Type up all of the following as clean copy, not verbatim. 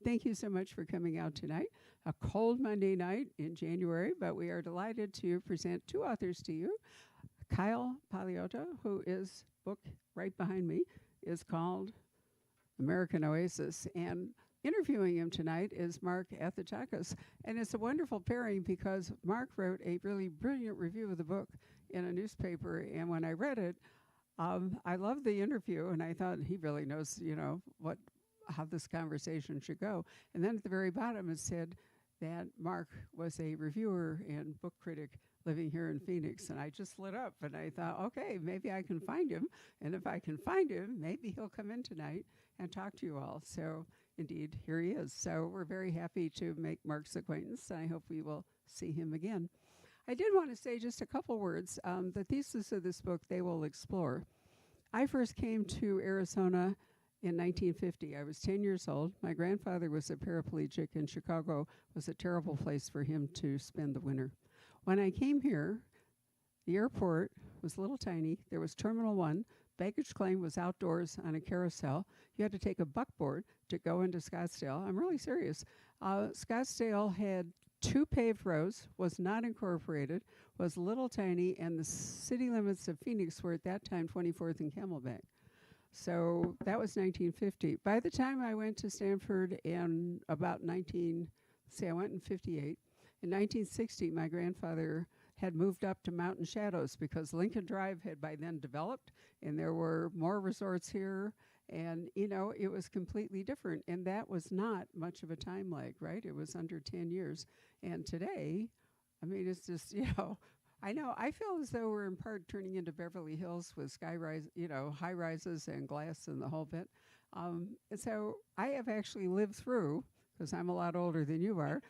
thank you so much for coming out tonight. A cold Monday night in January, but we are delighted to present two authors to you. Kyle Paoletta, who is book right behind me, is called American Oasis. And interviewing him tonight is Mark Athitakis. And it's a wonderful pairing because Mark wrote a really brilliant review of the book in a newspaper. And when I read it, I loved the interview, and I thought he really knows, how this conversation should go. And then at the very bottom, it said that Mark was a reviewer and book critic living here in Phoenix. And I just lit up, and I thought, okay, maybe I can find him. And if I can find him, maybe he'll come in tonight and talk to you all. So indeed, here he is. So we're very happy to make Mark's acquaintance. I hope we will see him again. I did want to say just a couple words. The thesis of this book, they will explore. I first came to Arizona in 1950. I was 10 years old. My grandfather was a paraplegic, and Chicago was a terrible place for him to spend the winter. When I came here, the airport was a little tiny. There was Terminal 1. Baggage claim was outdoors on a carousel. You had to take a buckboard to go into Scottsdale. I'm really serious. Scottsdale had 2 paved roads, was not incorporated, was little tiny, and the city limits of Phoenix were at that time 24th and Camelback. So that was 1950. By the time I went to Stanford in about I went in 58. In 1960, my grandfather had moved up to Mountain Shadows because Lincoln Drive had by then developed, and there were more resorts here. And, it was completely different. And that was not much of a time lag, right? It was under 10 years. And today, it's just, I know, I feel as though we're in part turning into Beverly Hills with high rises and glass and the whole bit. And so I have actually lived through, because I'm a lot older than you are,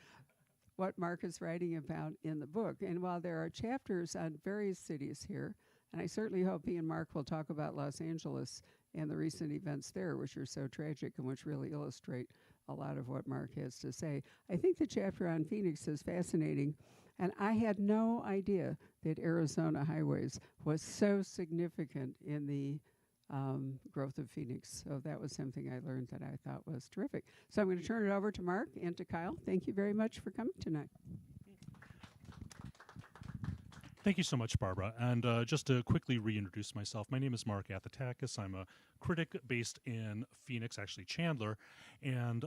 what Mark is writing about in the book. And while there are chapters on various cities here, and I certainly hope he and Mark will talk about Los Angeles and the recent events there, which are so tragic and which really illustrate a lot of what Mark has to say. I think the chapter on Phoenix is fascinating, and I had no idea that Arizona highways was so significant in the growth of Phoenix. So that was something I learned that I thought was terrific. So I'm going to turn it over to Mark and to Kyle. Thank you very much for coming tonight. Thank you so much, Barbara. And just to quickly reintroduce myself, my name is Mark Athitakis. I'm a critic based in Phoenix, actually Chandler, and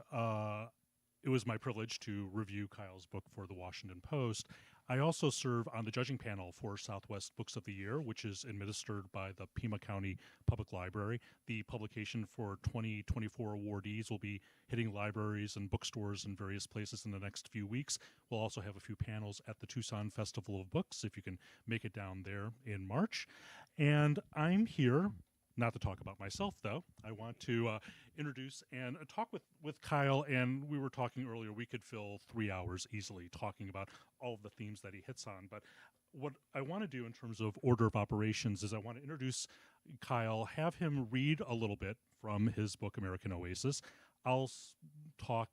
it was my privilege to review Kyle's book for the Washington Post. I also serve on the judging panel for Southwest Books of the Year, which is administered by the Pima County Public Library. The publication for 2024 awardees will be hitting libraries and bookstores in various places in the next few weeks. We'll also have a few panels at the Tucson Festival of Books, if you can make it down there in March. And I'm here not to talk about myself, though. I want to introduce and talk with Kyle, and we were talking earlier, we could fill 3 hours easily talking about all of the themes that he hits on. But what I want to do in terms of order of operations is I want to introduce Kyle, have him read a little bit from his book, American Oasis. I'll throw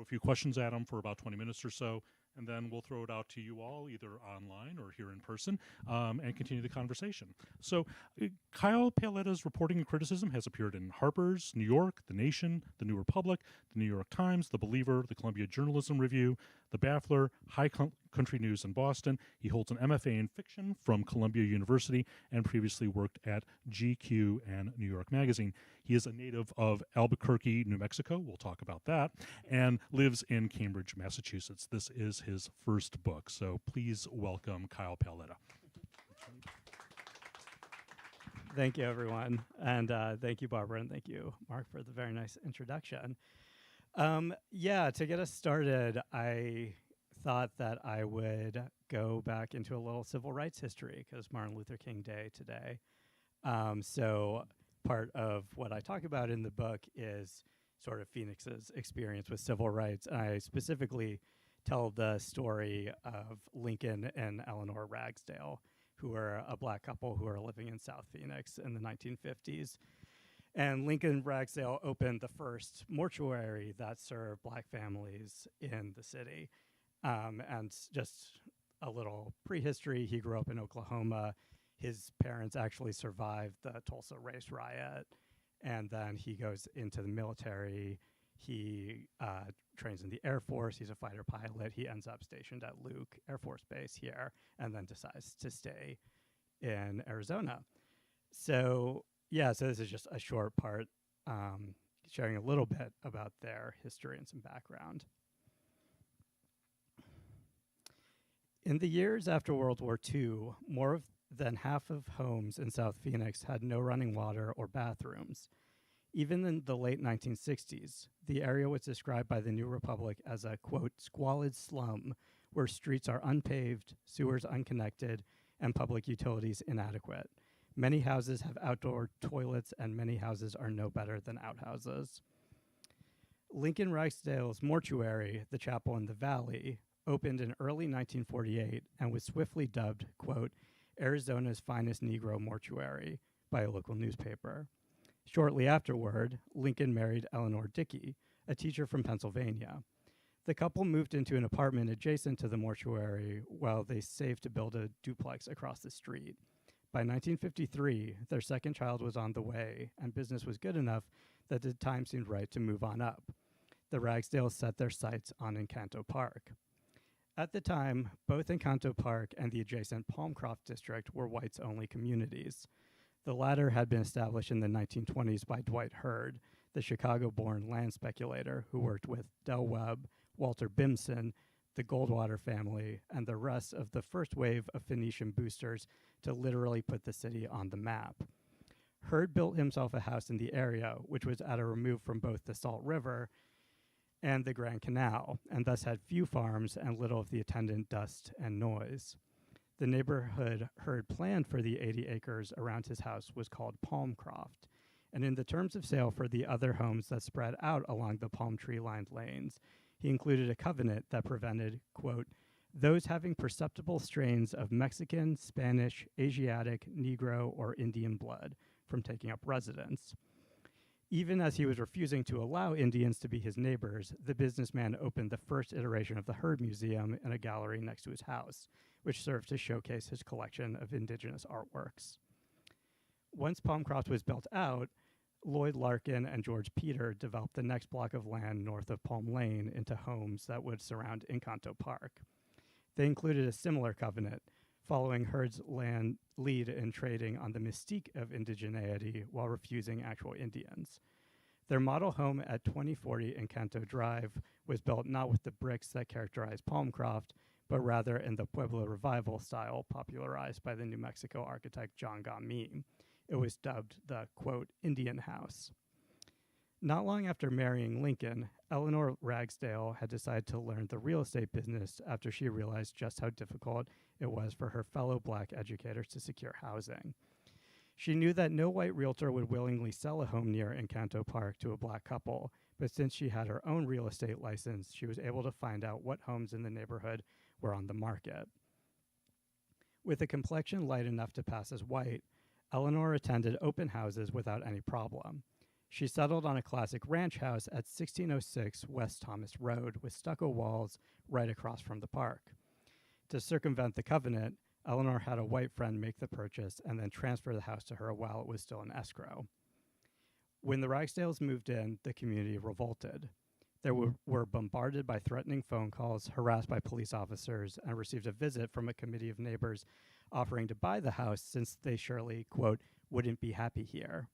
a few questions at him for about 20 minutes or so, and then we'll throw it out to you all, either online or here in person, and continue the conversation. So Kyle Paoletta's reporting and criticism has appeared in Harper's, New York, The Nation, The New Republic, The New York Times, The Believer, The Columbia Journalism Review, The Baffler, High Country News in Boston. He holds an MFA in fiction from Columbia University and previously worked at GQ and New York Magazine. He is a native of Albuquerque, New Mexico. We'll talk about that. And lives in Cambridge, Massachusetts. This is his first book. So please welcome Kyle Paoletta. Thank you, everyone. And thank you, Barbara, and thank you, Mark, for the very nice introduction. To get us started, I thought that I would go back into a little civil rights history because Martin Luther King Day today. So part of what I talk about in the book is sort of Phoenix's experience with civil rights. I specifically tell the story of Lincoln and Eleanor Ragsdale, who are a black couple who are living in South Phoenix in the 1950s. And Lincoln Ragsdale opened the first mortuary that served black families in the city. And just a little prehistory, he grew up in Oklahoma. His parents actually survived the Tulsa race riot. And then he goes into the military. He trains in the Air Force. He's a fighter pilot. He ends up stationed at Luke Air Force Base here and then decides to stay in Arizona. So, yeah, so this is just a short part sharing a little bit about their history and some background. In the years after World War II, more than half of homes in South Phoenix had no running water or bathrooms. Even in the late 1960s, the area was described by the New Republic as a, quote, squalid slum where streets are unpaved, sewers unconnected, and public utilities inadequate. Many houses have outdoor toilets, and many houses are no better than outhouses. Lincoln Ragsdale's mortuary, the chapel in the valley, opened in early 1948 and was swiftly dubbed, quote, Arizona's finest Negro mortuary by a local newspaper. Shortly afterward, Lincoln married Eleanor Dickey, a teacher from Pennsylvania. The couple moved into an apartment adjacent to the mortuary while they saved to build a duplex across the street. By 1953, their second child was on the way, and business was good enough that the time seemed right to move on up. The Ragsdales set their sights on Encanto Park. At the time, both Encanto Park and the adjacent Palmcroft district were whites-only communities. The latter had been established in the 1920s by Dwight Hurd, the Chicago-born land speculator who worked with Del Webb, Walter Bimson, the Goldwater family, and the rest of the first wave of Phoenician boosters to literally put the city on the map. Hurd built himself a house in the area, which was at a remove from both the Salt River and the Grand Canal, and thus had few farms and little of the attendant dust and noise. The neighborhood Hurd planned for the 80 acres around his house was called Palmcroft, and in the terms of sale for the other homes that spread out along the palm tree-lined lanes, he included a covenant that prevented, quote, those having perceptible strains of Mexican, Spanish, Asiatic, Negro, or Indian blood from taking up residence. Even as he was refusing to allow Indians to be his neighbors, the businessman opened the first iteration of the Hurd Museum in a gallery next to his house, which served to showcase his collection of indigenous artworks. Once Palmcroft was built out, Lloyd Larkin and George Peter developed the next block of land north of Palm Lane into homes that would surround Encanto Park. They included a similar covenant, following Hurd's land lead in trading on the mystique of indigeneity while refusing actual Indians. Their model home at 2040 Encanto Drive was built not with the bricks that characterized Palmcroft, but rather in the Pueblo Revival style popularized by the New Mexico architect John Gami. It was dubbed the, quote, Indian House. Not long after marrying Lincoln, Eleanor Ragsdale had decided to learn the real estate business after she realized just how difficult it was for her fellow black educators to secure housing. She knew that no white realtor would willingly sell a home near Encanto Park to a black couple, but since she had her own real estate license, she was able to find out what homes in the neighborhood were on the market. With a complexion light enough to pass as white, Eleanor attended open houses without any problem. She settled on a classic ranch house at 1606 West Thomas Road with stucco walls right across from the park. To circumvent the covenant, Eleanor had a white friend make the purchase and then transfer the house to her while it was still in escrow. When the Ragsdales moved in, the community revolted. They were bombarded by threatening phone calls, harassed by police officers, and received a visit from a committee of neighbors offering to buy the house since they surely, quote, wouldn't be happy here.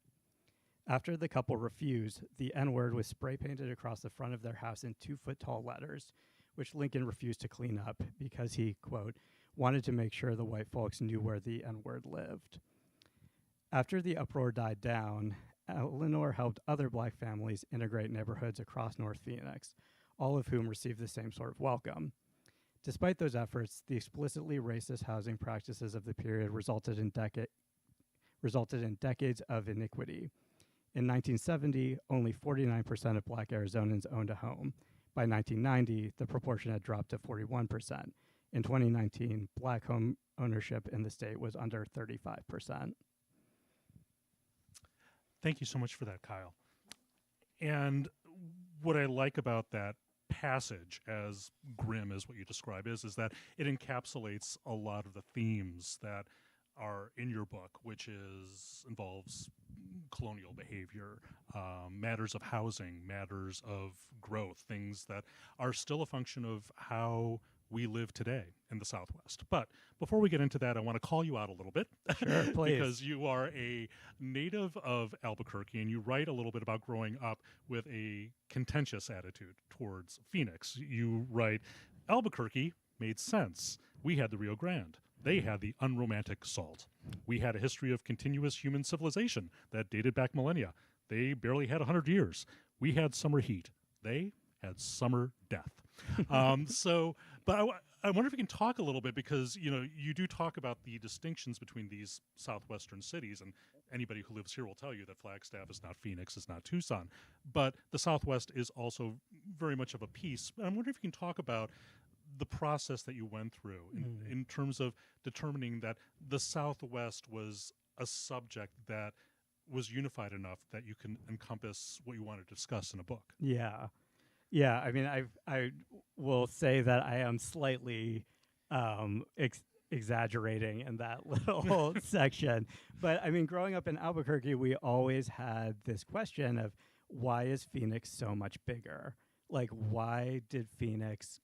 After the couple refused, the N-word was spray painted across the front of their house in 2-foot-tall letters, which Lincoln refused to clean up because he, quote, wanted to make sure the white folks knew where the N-word lived. After the uproar died down, Eleanor helped other black families integrate neighborhoods across North Phoenix, all of whom received the same sort of welcome. Despite those efforts, the explicitly racist housing practices of the period resulted in decades of iniquity. In 1970, only 49% of black Arizonans owned a home. By 1990, the proportion had dropped to 41%. In 2019, black home ownership in the state was under 35%. Thank you so much for that, Kyle. And what I like about that passage, as grim as what you describe is that it encapsulates a lot of the themes that are in your book, which involves colonial behavior, matters of housing, matters of growth, things that are still a function of how we live today in the Southwest. But before we get into that, I want to call you out a little bit. Sure, please. Because you are a native of Albuquerque, and you write a little bit about growing up with a contentious attitude towards Phoenix. You write, Albuquerque made sense. We had the Rio Grande. They had the unromantic salt. We had a history of continuous human civilization that dated back millennia. They barely had 100 years. We had summer heat. They had summer death. But I wonder if you can talk a little bit, because you do talk about the distinctions between these southwestern cities, and anybody who lives here will tell you that Flagstaff is not Phoenix, is not Tucson, but the Southwest is also very much of a piece. And I'm wondering if you can talk about the process that you went through in terms of determining that the Southwest was a subject that was unified enough that you can encompass what you want to discuss in a book. Yeah. Yeah, I mean, I will say that I am slightly exaggerating in that little section. But I mean, growing up in Albuquerque, we always had this question of, why is Phoenix so much bigger? Like, why did Phoenix,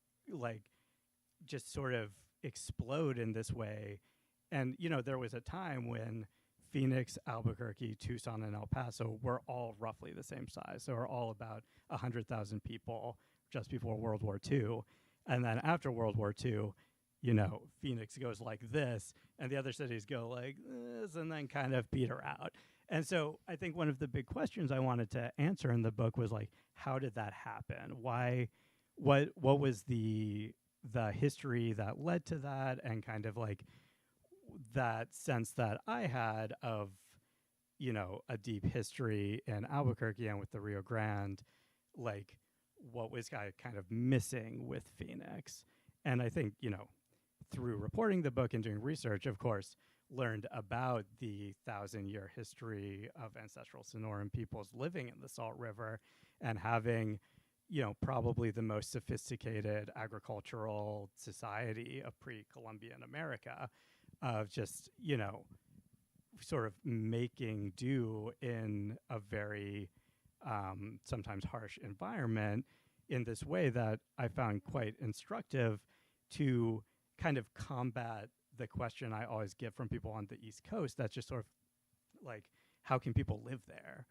just sort of explode in this way? And, there was a time when Phoenix, Albuquerque, Tucson, and El Paso were all roughly the same size. So we're all about 100,000 people just before World War II. And then after World War II, Phoenix goes like this, and the other cities go like this, and then kind of peter out. And so I think one of the big questions I wanted to answer in the book was how did that happen? Why, what was the history that led to that, and kind of that sense that I had of, a deep history in Albuquerque and with the Rio Grande, what was kind of missing with Phoenix. And I think, through reporting the book and doing research, of course, learned about the 1,000-year history of ancestral Sonoran peoples living in the Salt River and having, probably the most sophisticated agricultural society of pre-Columbian America, of just, sort of making do in a very sometimes harsh environment in this way that I found quite instructive to kind of combat the question I always get from people on the East Coast. That's just sort of how can people live there?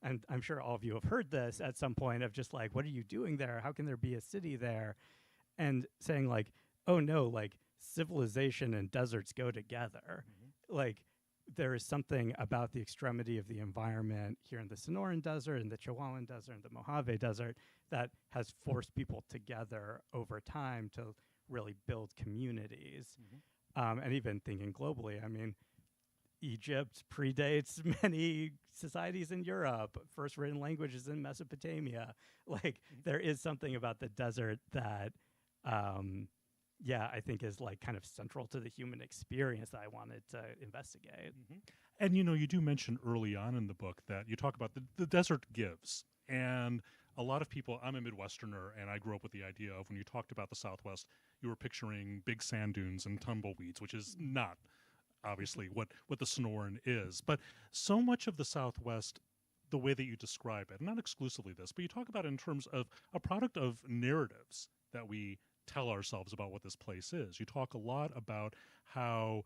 And I'm sure all of you have heard this at some point of just what are you doing there? How can there be a city there? And saying oh no, civilization and deserts go together. There is something about the extremity of the environment here in the Sonoran Desert, in the Chihuahuan Desert, and the Mojave Desert that has forced people together over time to really build communities. And even thinking globally, I mean, Egypt predates many societies in Europe. First written languages in Mesopotamia. There is something about the desert that I think is kind of central to the human experience that I wanted to investigate. And you do mention early on in the book that you talk about the desert gives. And a lot of people, I'm a Midwesterner, and I grew up with the idea of when you talked about the Southwest, you were picturing big sand dunes and tumbleweeds, which is not obviously what the Sonoran is. But so much of the Southwest, the way that you describe it, not exclusively this, but you talk about it in terms of a product of narratives that we tell ourselves about what this place is. You talk a lot about how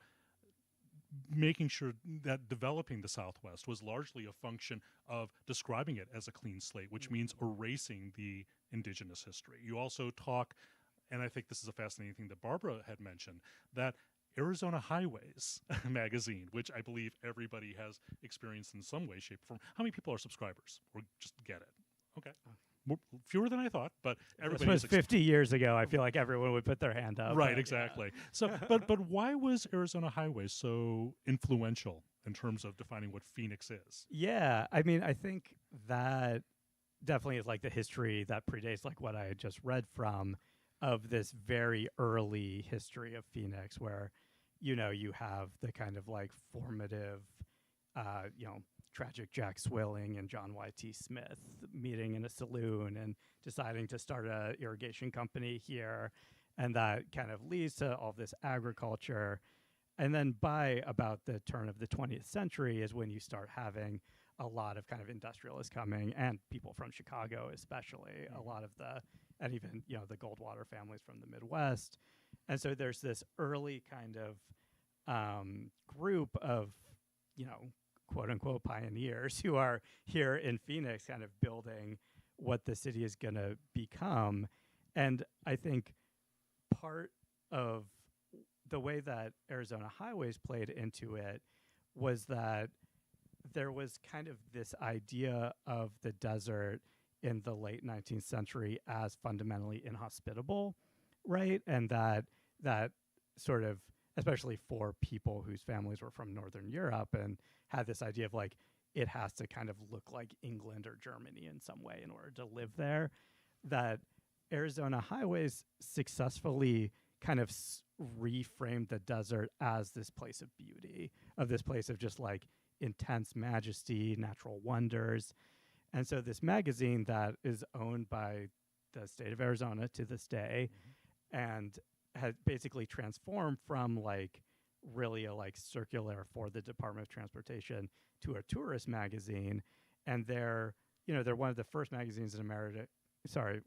making sure that developing the Southwest was largely a function of describing it as a clean slate, which means erasing the indigenous history. You also talk, and I think this is a fascinating thing that Barbara had mentioned, that Arizona Highways magazine, which I believe everybody has experienced in some way, shape, or form. How many people are subscribers or just get it? Okay. Fewer than I thought, but everybody. This was 50 years ago. I feel like everyone would put their hand up. Right, exactly. Yeah. So, but why was Arizona Highways so influential in terms of defining what Phoenix is? Yeah, I mean, I think that definitely is the history that predates what I had just read from, of this very early history of Phoenix, where you have the kind of formative, tragic Jack Swilling and John Y.T. Smith meeting in a saloon and deciding to start a irrigation company here. And that kind of leads to all this agriculture. and then by about the turn of the 20th century is when you start having a lot of kind of industrialists coming, and people from Chicago especially, a lot of and even, the Goldwater families from the Midwest. And so there's this early kind of group of, quote unquote pioneers who are here in Phoenix kind of building what the city is going to become. And I think part of the way that Arizona Highways played into it was that there was kind of this idea of the desert in the late 19th century as fundamentally inhospitable, right? And that sort of, especially for people whose families were from Northern Europe, and had this idea of like, it has to kind of look like England or Germany in some way in order to live there, that Arizona Highways successfully kind of reframed the desert as this place of beauty, of this place of just like intense majesty, natural wonders. And so this magazine that is owned by the state of Arizona to this day, and had basically transformed from like really a like circular for the Department of Transportation to a tourist magazine. And they're one of the first magazines in America,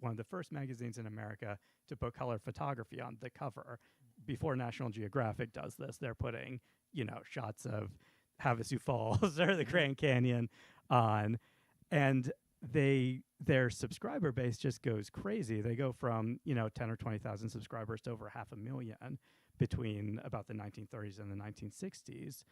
one of the first magazines in America to put color photography on the cover. Before National Geographic does this, they're putting, shots of Havasu Falls or the Grand Canyon on. And their subscriber base just goes crazy. They go from, 10 or 20,000 subscribers to over 500,000 between about the 1930s and the 1960s.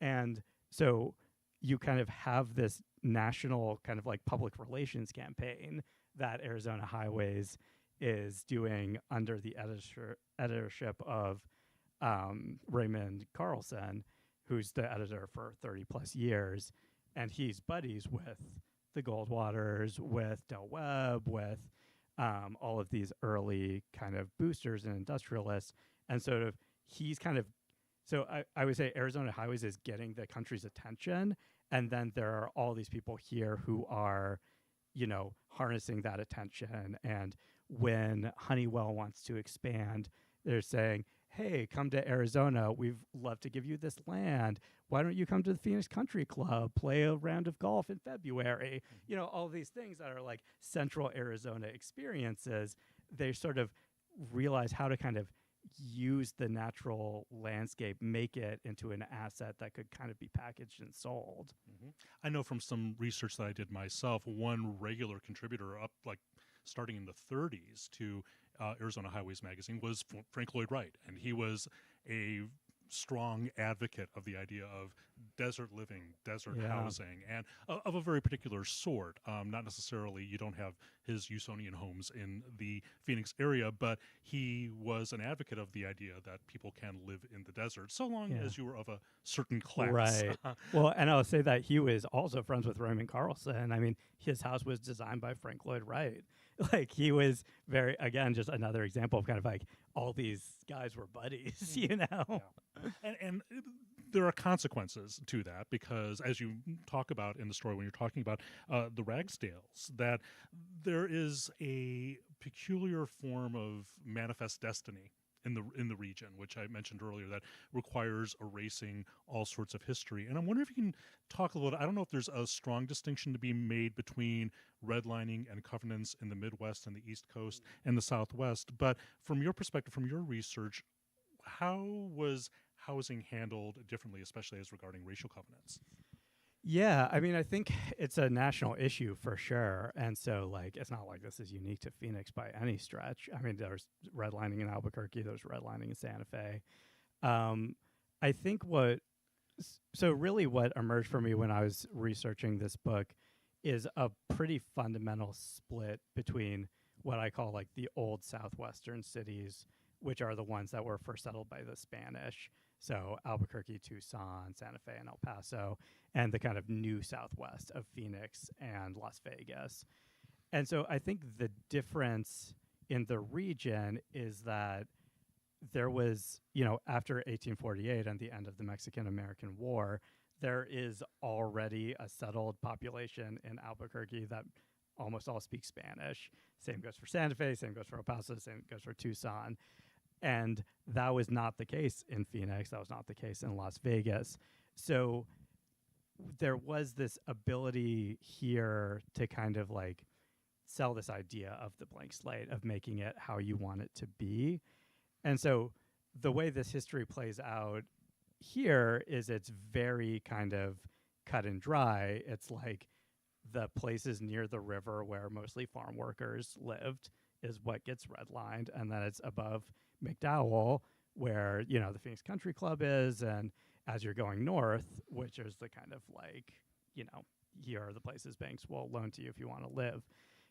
And so you kind of have this national kind of like public relations campaign that Arizona Highways is doing under the editorship of Raymond Carlson, who's the editor for 30 plus years. And he's buddies with the Goldwaters, with Del Webb, with all of these early kind of boosters and industrialists. And sort of he's kind of, so I would say Arizona Highways is getting the country's attention. And then there are all these people here who are, harnessing that attention. And when Honeywell wants to expand, they're saying, hey, come to Arizona. We'd love to give you this land. Why don't you come to the Phoenix Country Club, play a round of golf in February? All these things that are like central Arizona experiences. They sort of realize how to kind of use the natural landscape, make it into an asset that could kind of be packaged and sold. I know from some research that I did myself, one regular contributor up like starting in the 30s to Arizona Highways magazine was Frank Lloyd Wright, and he was a strong advocate of the idea of desert living, desert housing, and of a very particular sort. Not necessarily, you don't have his Usonian homes in the Phoenix area, but he was an advocate of the idea that people can live in the desert so long as you were of a certain class. Right. Well, and I'll say that he was also friends with Raymond Carlson. I mean, his house was designed by Frank Lloyd Wright. Like, he was very, again, just another example of kind of like all these guys were buddies, And there are consequences to that, because as you talk about in the story when you're talking about the Ragsdales, that there is a peculiar form of manifest destiny in the region, which I mentioned earlier, that requires erasing all sorts of history. And I'm wondering if you can talk a little, I don't know if there's a strong distinction to be made between redlining and covenants in the Midwest and the East Coast and the Southwest, but from your perspective, from your research, how was housing handled differently, especially as regarding racial covenants? Yeah, I mean, I think it's a national issue for sure. And so, like, it's not like this is unique to Phoenix by any stretch. I mean, there's redlining in Albuquerque, there's redlining in Santa Fe. I think really what emerged for me when I was researching this book is a pretty fundamental split between what I call like the old southwestern cities, which are the ones that were first settled by the Spanish. So Albuquerque, Tucson, Santa Fe, and El Paso, and the kind of new southwest of Phoenix and Las Vegas. And so I think the difference in the region is that there was, after 1848 and the end of the Mexican-American War, there is already a settled population in Albuquerque that almost all speak Spanish. Same goes for Santa Fe, same goes for El Paso, same goes for Tucson. And that was not the case in Phoenix. That was not the case in Las Vegas. So there was this ability here to kind of like sell this idea of the blank slate, of making it how you want it to be. And so the way this history plays out here is it's very kind of cut and dry. It's like the places near the river where mostly farm workers lived is what gets redlined, and then it's above McDowell where, you know, the Phoenix Country Club is, and as you're going north, which is the kind of like, you know, here are the places banks will loan to you if you want to live.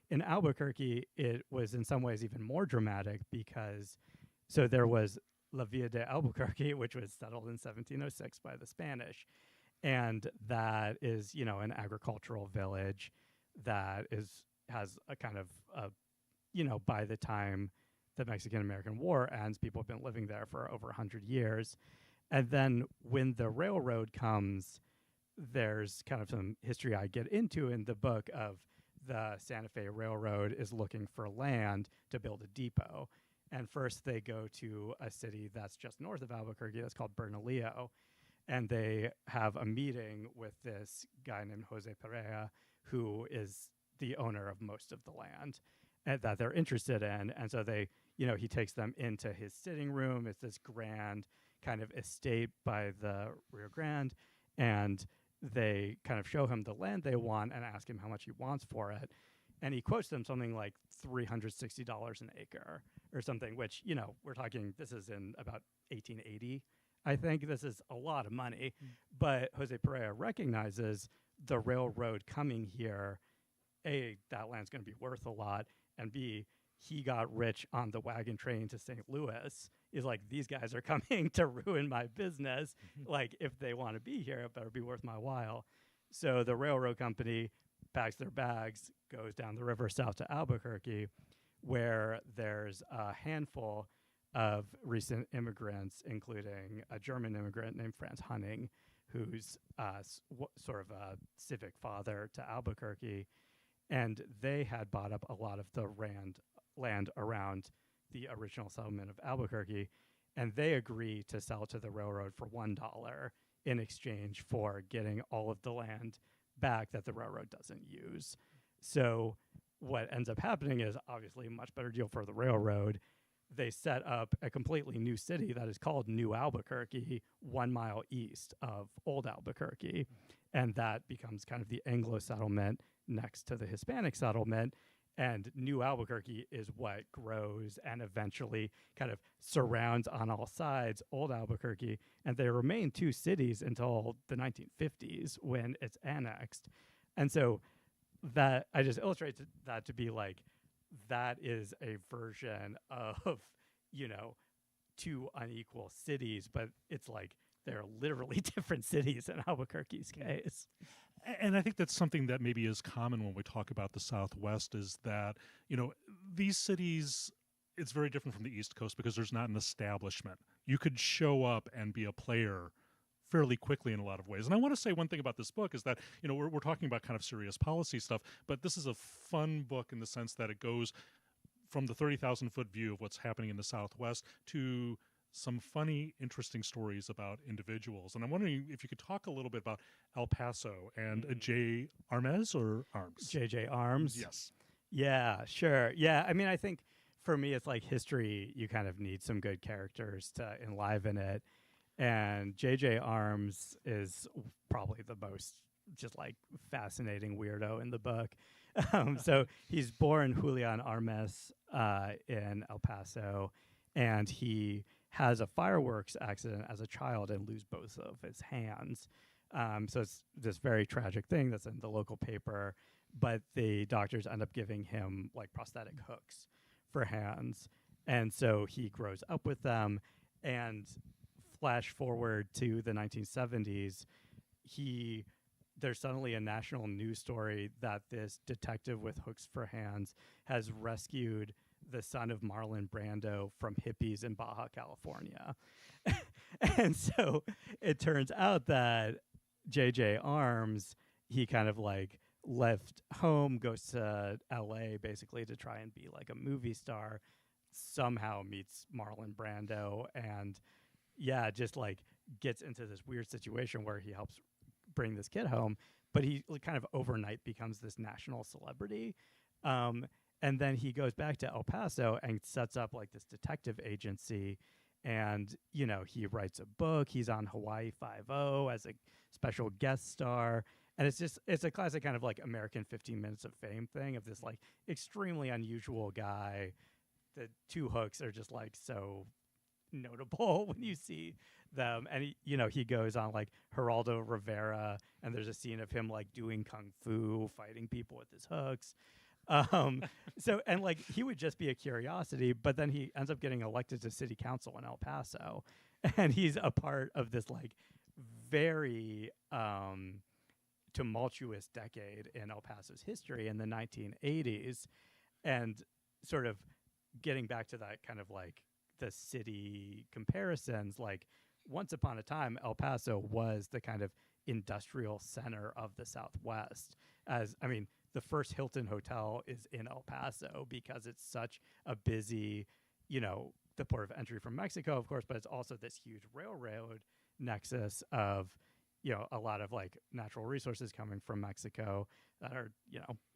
In Albuquerque, it was in some ways even more dramatic because, so there was La Villa de Albuquerque, which was settled in 1706 by the Spanish. And that is, you know, an agricultural village that has a kind of, you know, by the time the Mexican-American War ends, people have been living there for over 100 years. And then when the railroad comes, there's kind of some history I get into in the book of the Santa Fe Railroad is looking for land to build a depot. And first they go to a city that's just north of Albuquerque that's called Bernalillo. And they have a meeting with this guy named Jose Perea, who is the owner of most of the land that they're interested in. And so they, you know, he takes them into his sitting room. It's this grand kind of estate by the Rio Grande. And they kind of show him the land they want and ask him how much he wants for it. And he quotes them something like $360 an acre or something, which, you know, we're talking, this is in about 1880. I think this is a lot of money. But Jose Perea recognizes the railroad coming here, A, that land's going to be worth a lot, and B, he got rich on the wagon train to St. Louis. Is like, these guys are coming to ruin my business. Like, if they want to be here, it better be worth my while. So the railroad company packs their bags, goes down the river south to Albuquerque, where there's a handful of recent immigrants, including a German immigrant named Franz Hunning, who's sort of a civic father to Albuquerque. And they had bought up a lot of the land around the original settlement of Albuquerque, and they agree to sell to the railroad for $1 in exchange for getting all of the land back that the railroad doesn't use. So what ends up happening is obviously a much better deal for the railroad. They set up a completely new city that is called New Albuquerque, 1 mile east of Old Albuquerque. And that becomes kind of the Anglo settlement next to the Hispanic settlement. And New Albuquerque is what grows and eventually kind of surrounds on all sides Old Albuquerque. And they remain two cities until the 1950s when it's annexed. And so that, I just illustrate that to be like, that is a version of, you know, two unequal cities, but it's like they're literally different cities in Albuquerque's case. And I think that's something that maybe is common when we talk about the Southwest, is that, you know, these cities, it's very different from the East Coast because there's not an establishment. You could show up and be a player fairly quickly in a lot of ways. And I want to say one thing about this book is that, you know, we're talking about kind of serious policy stuff, but this is a fun book in the sense that it goes from the 30,000-foot view of what's happening in the Southwest to some funny, interesting stories about individuals. And I'm wondering if you could talk a little bit about El Paso and J. Armes or Arms? J.J. Arms? Yes. Yeah, sure. Yeah, I mean, I think for me, it's like history, you kind of need some good characters to enliven it. And J.J. Arms is probably the most just like fascinating weirdo in the book. So he's born Julian Armes in El Paso, and he has a fireworks accident as a child and lose both of his hands. So it's this very tragic thing that's in the local paper, but the doctors end up giving him like prosthetic hooks for hands. And so he grows up with them, and flash forward to the 1970s, there's suddenly a national news story that this detective with hooks for hands has rescued the son of Marlon Brando from hippies in Baja California. And so it turns out that J.J. Arms, he kind of like left home, goes to LA basically to try and be like a movie star, somehow meets Marlon Brando and just like gets into this weird situation where he helps bring this kid home, but he kind of overnight becomes this national celebrity. And then he goes back to El Paso and sets up like this detective agency. And, he writes a book. He's on Hawaii Five-0 as a special guest star. And it's a classic kind of like American 15 Minutes of Fame thing of this like extremely unusual guy. The two hooks are just like so notable when you see them. And he goes on like Geraldo Rivera, and there's a scene of him like doing kung fu, fighting people with his hooks. So, and like he would just be a curiosity, but then he ends up getting elected to city council in El Paso, and he's a part of this like very tumultuous decade in El Paso's history in the 1980s. And sort of getting back to that kind of like the city comparisons, like once upon a time, El Paso was the kind of industrial center of the Southwest. The first Hilton hotel is in El Paso because it's such a busy, the port of entry from Mexico, of course, but it's also this huge railroad nexus of, a lot of like natural resources coming from Mexico that are,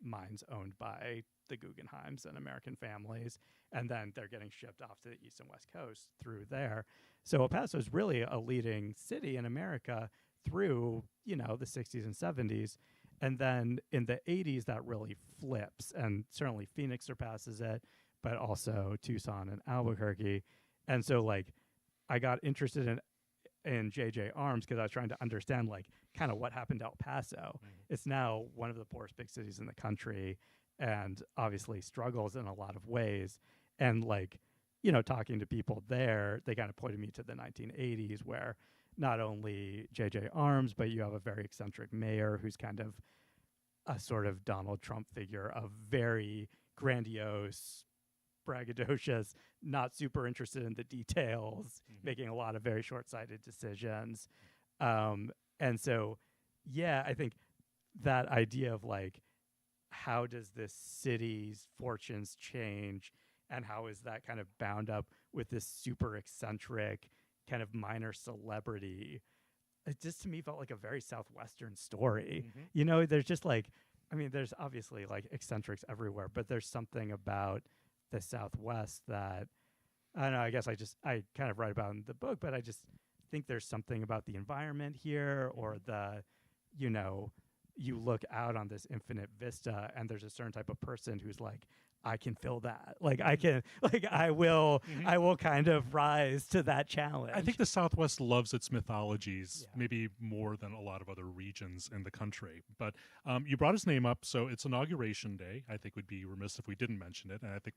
mines owned by the Guggenheims and American families. And then they're getting shipped off to the East and West Coast through there. So El Paso is really a leading city in America through, the 60s and 70s. And then in the 80s, that really flips. And certainly Phoenix surpasses it, but also Tucson and Albuquerque. And so, like, I got interested in JJ Arms because I was trying to understand, like, kind of what happened to El Paso. It's now one of the poorest big cities in the country and obviously struggles in a lot of ways. And, like, talking to people there, they kind of pointed me to the 1980s where not only JJ Arms, but you have a very eccentric mayor who's kind of a sort of Donald Trump figure, of very grandiose, braggadocious, not super interested in the details, making a lot of very short-sighted decisions. And so, I think that idea of like, how does this city's fortunes change, and how is that kind of bound up with this super eccentric kind of minor celebrity? It just to me felt like a very Southwestern story. There's just like, there's obviously like eccentrics everywhere, but there's something about the Southwest that, I don't know, I guess I kind of write about in the book, but I just think there's something about the environment here, or you look out on this infinite vista and there's a certain type of person who's like, I can fill that. Like I will kind of rise to that challenge. I think the Southwest loves its mythologies, maybe more than a lot of other regions in the country. But you brought his name up, so it's Inauguration Day. I think we'd be remiss if we didn't mention it. And I think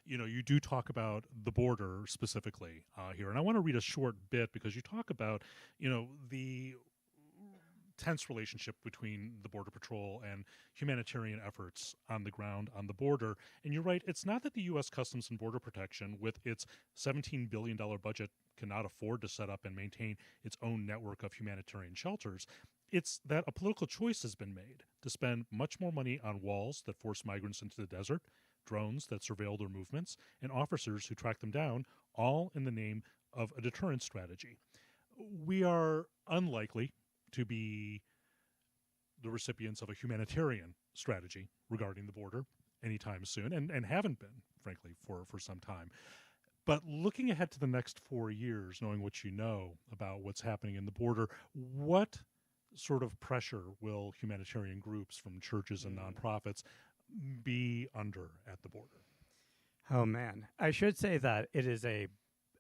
you do talk about the border specifically here. And I want to read a short bit because you talk about, the tense relationship between the Border Patrol and humanitarian efforts on the ground on the border. And you're right, it's not that the U.S. Customs and Border Protection, with its $17 billion budget, cannot afford to set up and maintain its own network of humanitarian shelters. It's that a political choice has been made to spend much more money on walls that force migrants into the desert, drones that surveil their movements, and officers who track them down, all in the name of a deterrence strategy. We are unlikely to be the recipients of a humanitarian strategy regarding the border anytime soon, and haven't been, frankly, for some time. But looking ahead to the next 4 years, knowing what you know about what's happening in the border, what sort of pressure will humanitarian groups from churches and nonprofits be under at the border? Oh, man. I should say that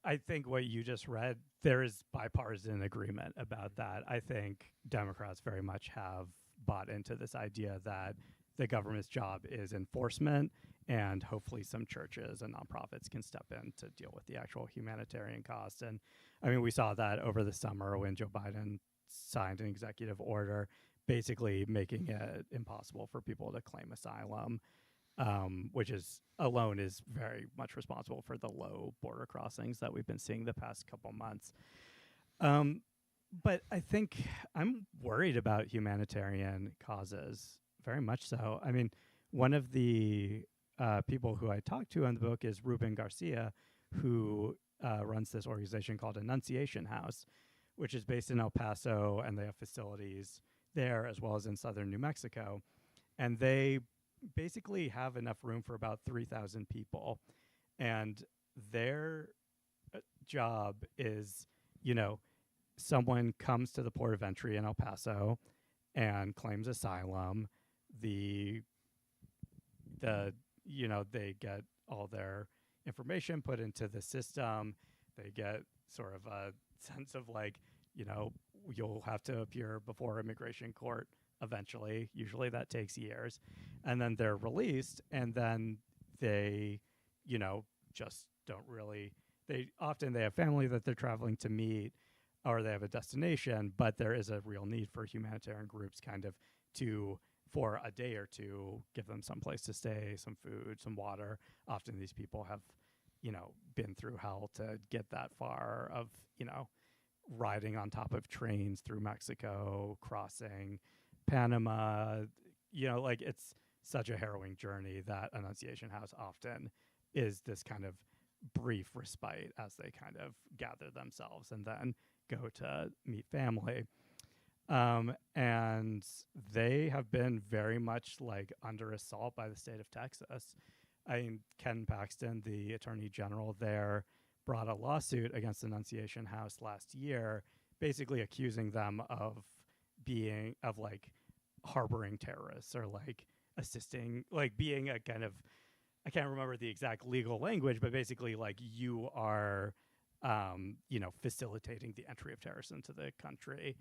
I think what you just read, there is bipartisan agreement about that. I think Democrats very much have bought into this idea that the government's job is enforcement, and hopefully some churches and nonprofits can step in to deal with the actual humanitarian costs. And we saw that over the summer when Joe Biden signed an executive order basically making it impossible for people to claim asylum. Which alone is very much responsible for the low border crossings that we've been seeing the past couple months. But I think I'm worried about humanitarian causes, very much so. One of the people who I talked to in the book is Ruben Garcia, who runs this organization called Annunciation House, which is based in El Paso, and they have facilities there as well as in southern New Mexico. And they basically have enough room for about 3,000 people. And their job is, someone comes to the port of entry in El Paso and claims asylum. They get all their information put into the system. They get sort of a sense of you'll have to appear before immigration court eventually. Usually that takes years. And then they're released, and then they, just don't really, they have family that they're traveling to meet, or they have a destination, but there is a real need for humanitarian groups kind of for a day or two, give them some place to stay, some food, some water. Often these people have, been through hell to get that far of, riding on top of trains through Mexico, crossing Panama. It's such a harrowing journey that Annunciation House often is this kind of brief respite as they kind of gather themselves and then go to meet family. And they have been very much under assault by the state of Texas. Ken Paxton, the attorney general there, brought a lawsuit against Annunciation House last year, basically accusing them of harboring terrorists or assisting, being a kind of, I can't remember the exact legal language, but basically you are, facilitating the entry of terrorists into the country.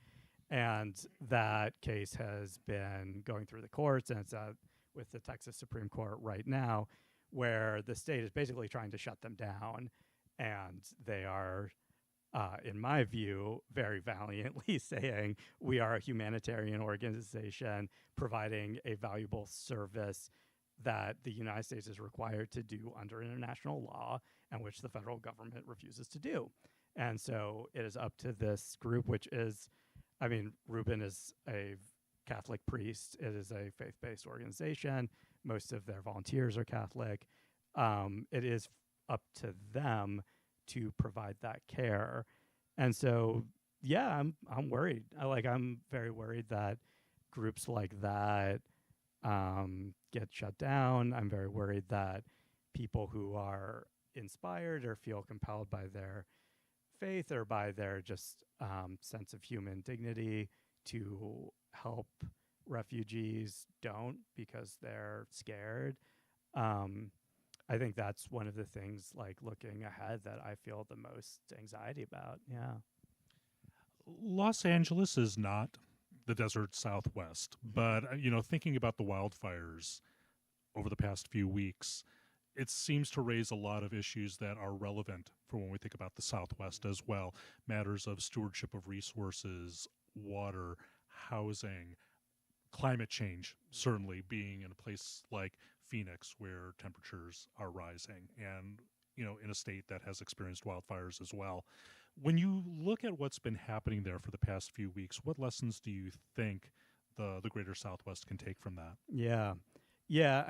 And that case has been going through the courts, and it's with the Texas Supreme Court right now, where the state is basically trying to shut them down. And they are, in my view, very valiantly saying, we are a humanitarian organization providing a valuable service that the United States is required to do under international law, and which the federal government refuses to do. And so it is up to this group, which is, Ruben is a Catholic priest. It is a faith-based organization. Most of their volunteers are Catholic. It is up to them to provide that care. And so, yeah, I'm worried. I'm very worried that groups like that get shut down. I'm very worried that people who are inspired or feel compelled by their faith or by their just sense of human dignity to help refugees don't, because they're scared. I think that's one of the things, looking ahead, that I feel the most anxiety about. Yeah. Los Angeles is not the desert Southwest, but, thinking about the wildfires over the past few weeks, it seems to raise a lot of issues that are relevant for when we think about the Southwest as well. Matters of stewardship of resources, water, housing, climate change, certainly being in a place like Phoenix where temperatures are rising, and, in a state that has experienced wildfires as well. When you look at what's been happening there for the past few weeks, what lessons do you think the greater Southwest can take from that? Yeah. Yeah,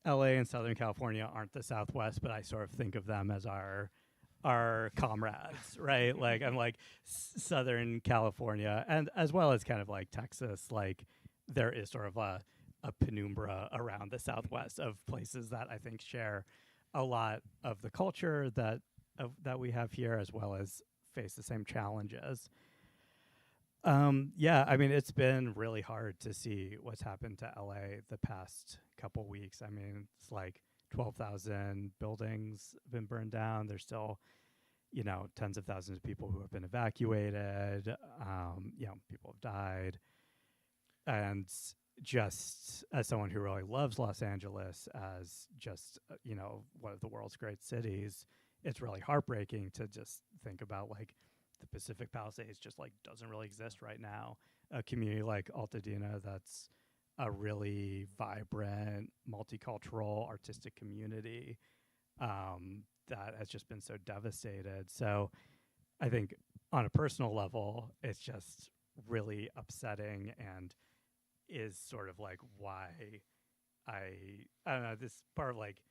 LA and Southern California aren't the Southwest, but I sort of think of them as our comrades, right? I'm Southern California, and as well as kind of Texas, there is sort of a penumbra around the Southwest of places that I think share a lot of the culture that we have here, as well as face the same challenges. It's been really hard to see what's happened to LA the past couple weeks. It's 12,000 buildings have been burned down. There's still, tens of thousands of people who have been evacuated. People have died. And just as someone who really loves Los Angeles as just, one of the world's great cities, it's really heartbreaking to just think about the Pacific Palisades just doesn't really exist right now. A community like Altadena that's a really vibrant, multicultural, artistic community that has just been so devastated. So I think on a personal level, it's just really upsetting, and is sort of why I don't know, this part of like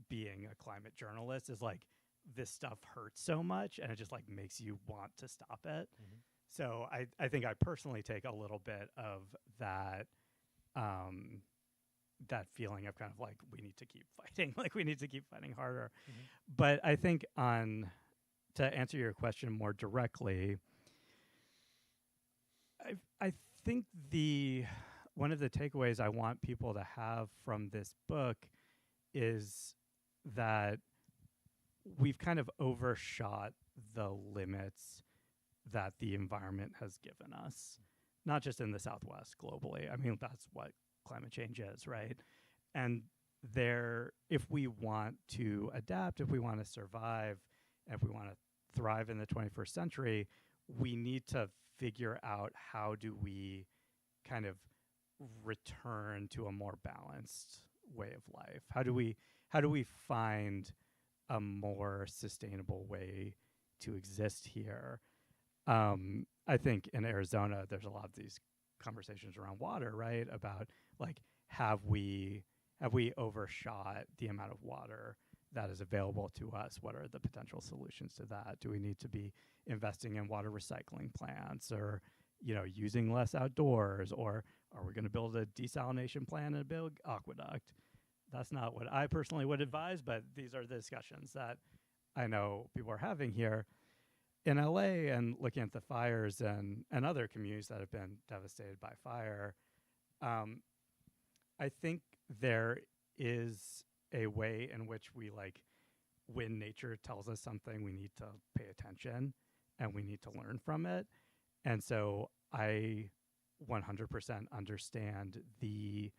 being a climate journalist is like this stuff hurts so much and it just like makes you want to stop it. Mhm. So I think I personally take a little bit of that that feeling of kind of like we need to keep fighting, like we need to keep fighting harder. Mhm. But I think to answer your question more directly, I think one of the takeaways I want people to have from this book is that we've kind of overshot the limits that the environment has given us, not just in the Southwest, globally. I mean, that's what climate change is, right? And if we want to adapt, if we want to survive, if we want to thrive in the 21st century, we need to figure out how do we kind of return to a more balanced way of life? How do we find a more sustainable way to exist here? I think in Arizona, there's a lot of these conversations around water, right? About like, have we overshot the amount of water that is available to us? What are the potential solutions to that? Do we need to be investing in water recycling plants, or using less outdoors, or are we going to build a desalination plant and a big aqueduct? That's not what I personally would advise, but these are the discussions that I know people are having here in LA, and looking at the fires and other communities that have been devastated by fire. I think there is a way in which we when nature tells us something, we need to pay attention and we need to learn from it. And so I 100% understand the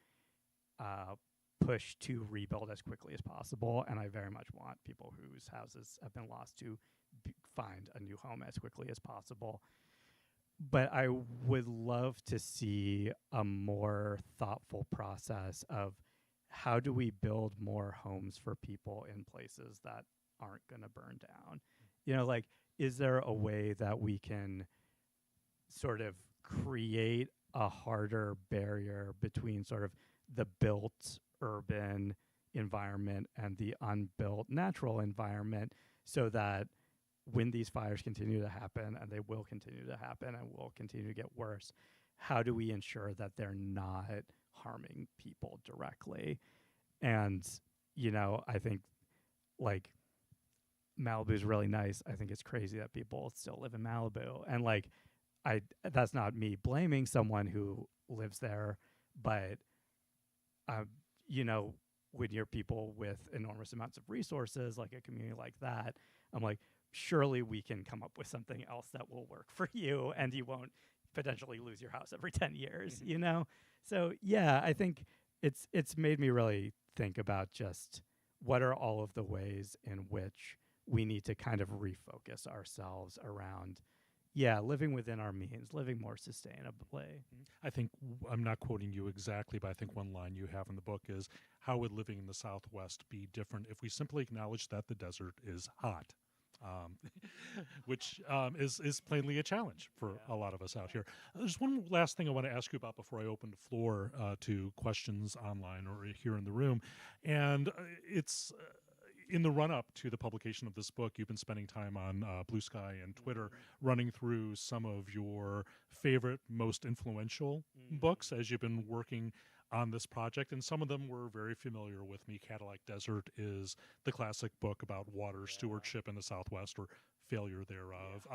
push to rebuild as quickly as possible. And I very much want people whose houses have been lost to find a new home as quickly as possible. But I would love to see a more thoughtful process of how do we build more homes for people in places that aren't going to burn down? Is there a way that we can sort of create a harder barrier between sort of the built urban environment and the unbuilt natural environment, so that when these fires continue to happen, and they will continue to happen and will continue to get worse, how do we ensure that they're not harming people directly? And, I think Malibu is really nice. I think it's crazy that people still live in Malibu. And that's not me blaming someone who lives there, but, when you're people with enormous amounts of resources, like a community like that, I'm like, surely we can come up with something else that will work for you, and you won't potentially lose your house every 10 years, So yeah, I think it's made me really think about just what are all of the ways in which we need to kind of refocus ourselves around, living within our means, living more sustainably. I think, I'm not quoting you exactly, but I think one line you have in the book is, how would living in the Southwest be different if we simply acknowledge that the desert is hot? Which is plainly a challenge for a lot of us out here. There's one last thing I want to ask you about before I open the floor to questions online or here in the room. And it's in the run-up to the publication of this book, you've been spending time on Blue Sky and Twitter, running through some of your favorite, most influential books as you've been working on this project, and some of them were very familiar with me. Cadillac Desert is the classic book about water stewardship in the Southwest, or failure thereof.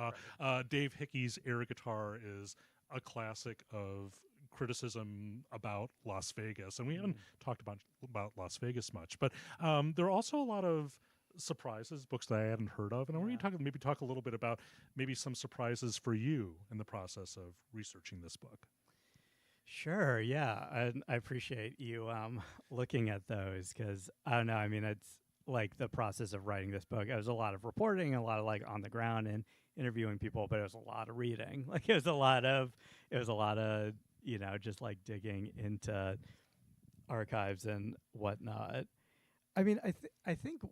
Dave Hickey's Air Guitar is a classic of criticism about Las Vegas, and we haven't talked about Las Vegas much, but there are also a lot of surprises, books that I hadn't heard of, and I want you to talk a little bit about maybe some surprises for you in the process of researching this book. Sure, yeah. I appreciate you looking at those, because I don't know, I mean, it's like the process of writing this book. It was a lot of reporting, a lot of on the ground and interviewing people, but it was a lot of reading. It was a lot of just digging into archives and whatnot. I mean, I think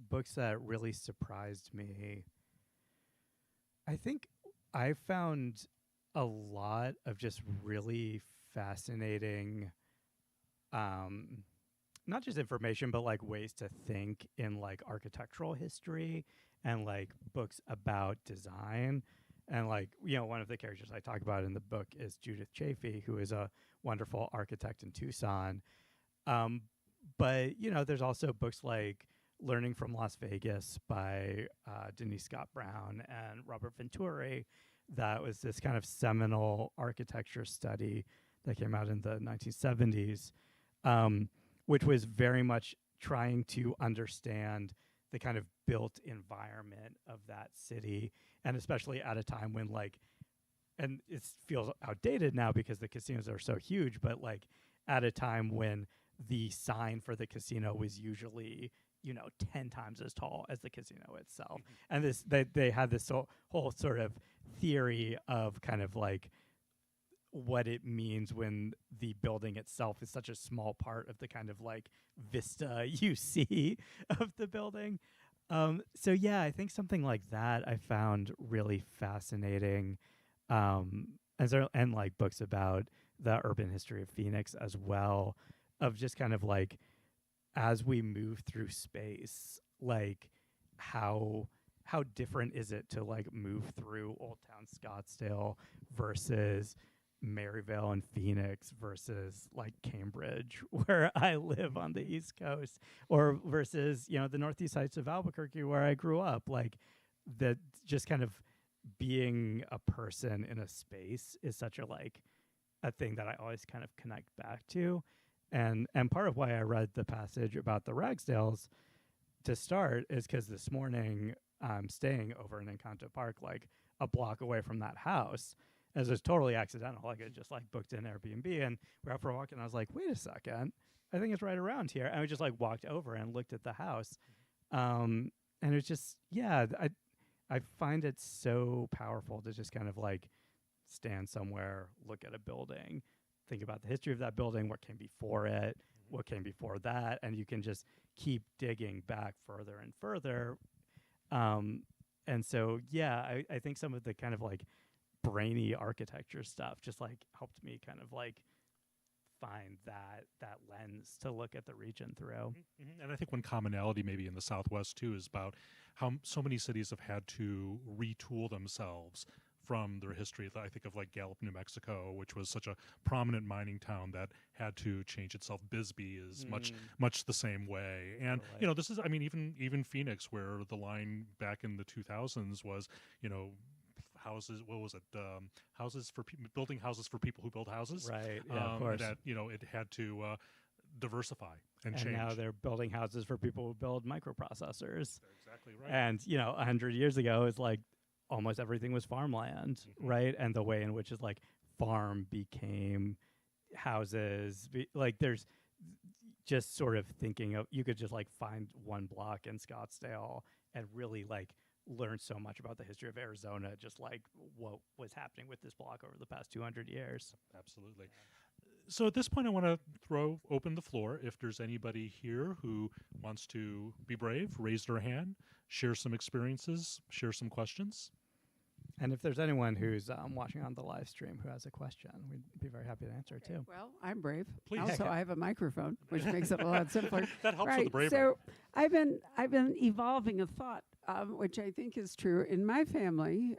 books that really surprised me, I think I found a lot of just really fascinating, not just information, but like ways to think in like architectural history and like books about design. And like, one of the characters I talk about in the book is Judith Chafee, who is a wonderful architect in Tucson. But, there's also books like Learning from Las Vegas by Denise Scott Brown and Robert Venturi. That was this kind of seminal architecture study that came out in the 1970s, which was very much trying to understand the kind of built environment of that city, and especially at a time when and it feels outdated now because the casinos are so huge, but like at a time when the sign for the casino was usually 10 times as tall as the casino itself. And they had this whole sort of theory of kind of like what it means when the building itself is such a small part of the kind of like vista you see of the building. So yeah, I think something like that I found really fascinating. And like books about the urban history of Phoenix as well, of just kind of like, as we move through space, like how different is it to like move through Old Town Scottsdale versus Maryvale and Phoenix versus like Cambridge, where I live on the East Coast, or versus, the northeast sides of Albuquerque where I grew up. Like that, just kind of being a person in a space is such a thing that I always kind of connect back to. And part of why I read the passage about the Ragsdales to start is because this morning I'm staying over in Encanto Park, like a block away from that house. As it was totally accidental. Like I just like booked an Airbnb and we're out for a walk, and I was like, wait a second, I think it's right around here. And we just like walked over and looked at the house. And it's just, I find it so powerful to just kind of like stand somewhere, look at a building, think about the history of that building, what came before it, what came before that, and you can just keep digging back further and further. And so, I think some of the kind of like brainy architecture stuff just like helped me kind of like find that lens to look at the region through. Mm-hmm. And I think one commonality maybe in the Southwest too is about how so many cities have had to retool themselves from their history. I think of like Gallup, New Mexico, which was such a prominent mining town that had to change itself. Bisbee is much the same way. And Totally. this is, I mean, even Phoenix, where the line back in the 2000s was, houses, what was it? Houses for building houses for people who build houses. Right. Yeah, of course. That it had to diversify and change. And now they're building houses for people who build microprocessors. They're exactly right. And 100 years ago, it's like almost everything was farmland, right? And the way in which is like farm became houses. Like there's just sort of thinking of, you could just like find one block in Scottsdale and really like learn so much about the history of Arizona, just like what was happening with this block over the past 200 years. Absolutely. So at this point, I want to throw open the floor. If there's anybody here who wants to be brave, raise their hand, share some experiences, share some questions. And if there's anyone who's watching on the live stream who has a question, we'd be very happy to answer it too. Well, I'm brave. Please. Also, I have a microphone, which makes it a lot simpler. That helps with Right. the bravery. So I've been evolving a thought, which I think is true in my family,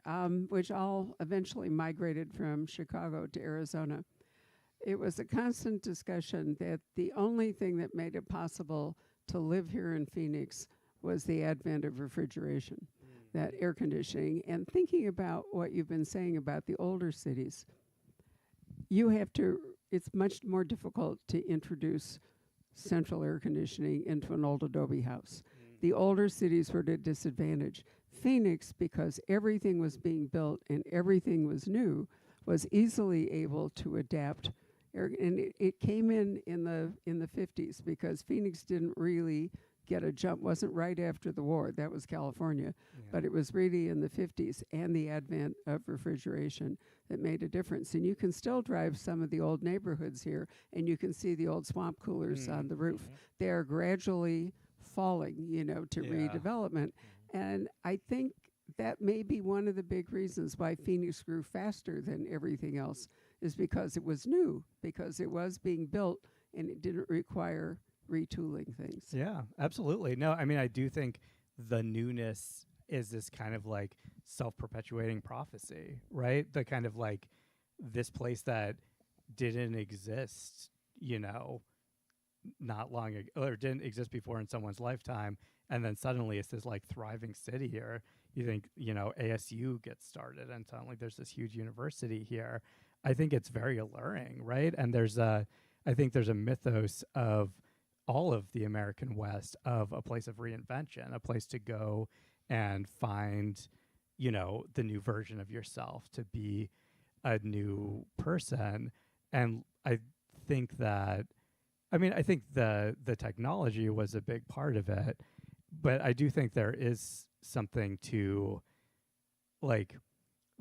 which all eventually migrated from Chicago to Arizona. It was a constant discussion that the only thing that made it possible to live here in Phoenix was the advent of refrigeration, that air conditioning. And thinking about what you've been saying about the older cities, it's much more difficult to introduce central air conditioning into an old adobe house. The older cities were at a disadvantage. Phoenix, because everything was being built and everything was new, was easily able to adapt. And it came in the 50s, because Phoenix didn't really get a jump. Wasn't right after the war. That was California. Yeah. But it was really in the 50s and the advent of refrigeration that made a difference. And you can still drive some of the old neighborhoods here, and you can see the old swamp coolers on the roof. They are gradually falling, to redevelopment. And I think that may be one of the big reasons why Phoenix grew faster than everything else, is because it was new, because it was being built and it didn't require retooling things. Yeah, absolutely. No, I mean, I do think the newness is this kind of like self-perpetuating prophecy, right? The kind of like this place that didn't exist, not long ago, or didn't exist before in someone's lifetime, and then suddenly it's this like thriving city here. You think, ASU gets started and suddenly there's this huge university here. I think it's very alluring, right? And I think there's a mythos of all of the American West of a place of reinvention, a place to go and find, the new version of yourself, to be a new person. And I think that, I think the technology was a big part of it, but I do think there is something to like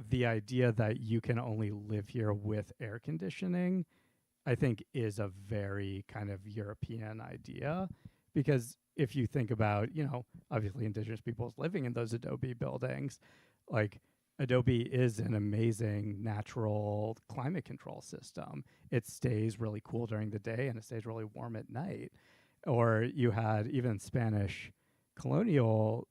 the idea that you can only live here with air conditioning, I think is a very kind of European idea. Because if you think about, obviously indigenous peoples living in those adobe buildings, like Adobe is an amazing natural climate control system. It stays really cool during the day and it stays really warm at night. Or you had even Spanish colonial,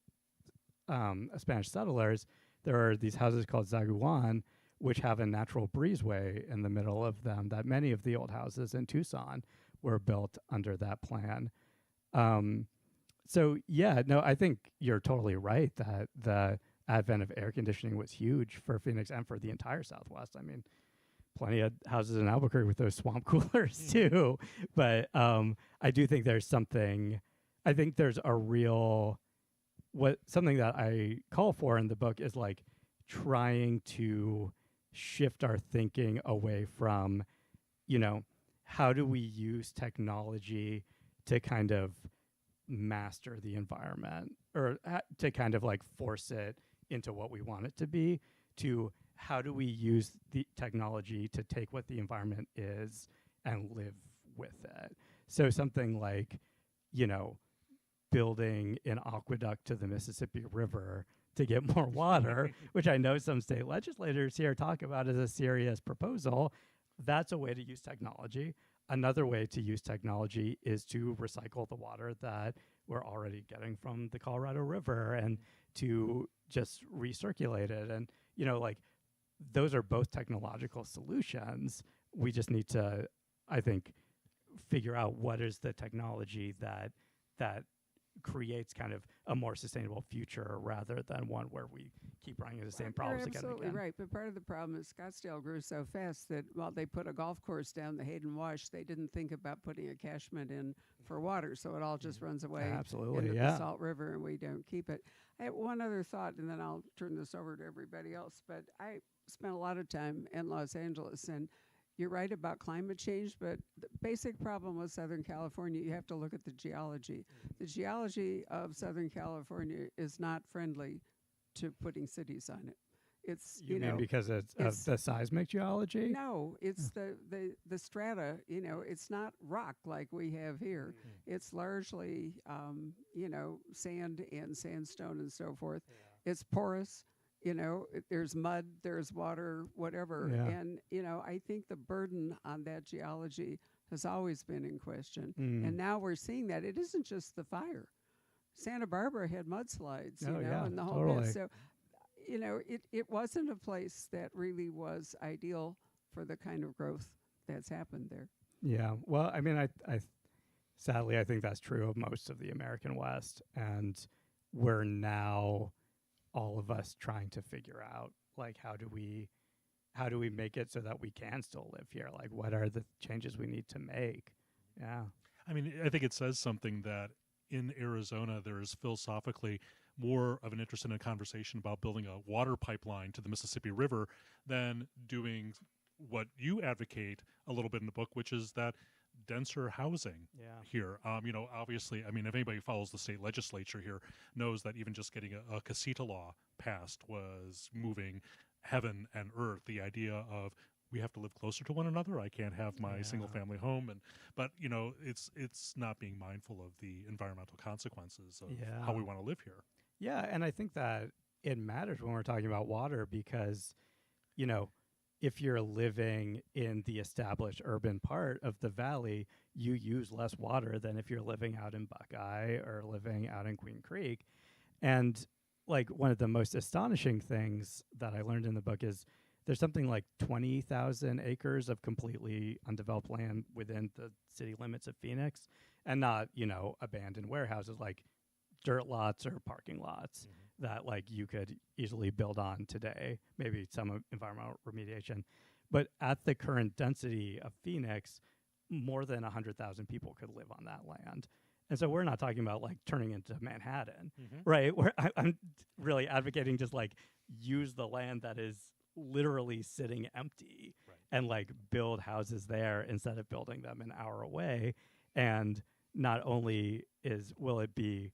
Spanish settlers, there are these houses called zaguan, which have a natural breezeway in the middle of them, that many of the old houses in Tucson were built under that plan. So yeah, no, I think you're totally right that the advent of air conditioning was huge for Phoenix and for the entire Southwest. I mean, plenty of houses in Albuquerque with those swamp coolers too. But I do think there's something, I think there's a real, something that I call for in the book is like trying to shift our thinking away from, how do we use technology to kind of master the environment, or to kind of like force it into what we want it to be, to how do we use the technology to take what the environment is and live with it. So something like, building an aqueduct to the Mississippi River to get more water, which I know some state legislators here talk about as a serious proposal. That's a way to use technology. Another way to use technology is to recycle the water that we're already getting from the Colorado River and to just recirculate it. And, like those are both technological solutions. We just need to, I think, figure out what is the technology that creates kind of a more sustainable future rather than one where we keep running into the same problems again and again. You're absolutely right. But part of the problem is Scottsdale grew so fast that while they put a golf course down the Hayden Wash, they didn't think about putting a catchment in for water. So it all just runs away into the Salt River and we don't keep it. I have one other thought and then I'll turn this over to everybody else. But I spent a lot of time in Los Angeles, and you're right about climate change, but the basic problem with Southern California, you have to look at the geology. The geology of Southern California is not friendly to putting cities on it. It's you mean because it's of the seismic geology? No, it's the strata. It's not rock like we have here. It's largely sand and sandstone and so forth. It's porous. There's mud, there's water, whatever. Yeah. And, I think the burden on that geology has always been in question. And now we're seeing that. It isn't just the fire. Santa Barbara had mudslides, and the whole bit. So, it wasn't a place that really was ideal for the kind of growth that's happened there. Yeah. Well, I mean, I sadly, I think that's true of most of the American West. And we're now all of us trying to figure out like how do we make it so that we can still live here? Like what are the changes we need to make? Yeah. I mean, I think it says something that in Arizona there is philosophically more of an interest in a conversation about building a water pipeline to the Mississippi River than doing what you advocate a little bit in the book, which is that denser housing here. Obviously, I mean, if anybody follows the state legislature here knows that even just getting a casita law passed was moving heaven and earth. The idea of we have to live closer to one another. I can't have my single family home, but it's not being mindful of the environmental consequences of how we want to live here. Yeah, and I think that it matters when we're talking about water because, if you're living in the established urban part of the valley, you use less water than if you're living out in Buckeye or living out in Queen Creek. And like one of the most astonishing things that I learned in the book is there's something like 20,000 acres of completely undeveloped land within the city limits of Phoenix, and not, abandoned warehouses, like dirt lots or parking lots that like you could easily build on today, maybe some environmental remediation. But at the current density of Phoenix, more than 100,000 people could live on that land. And so we're not talking about like turning into Manhattan, right? I'm really advocating just like use the land that is literally sitting empty and like build houses there instead of building them an hour away. And not only will it be,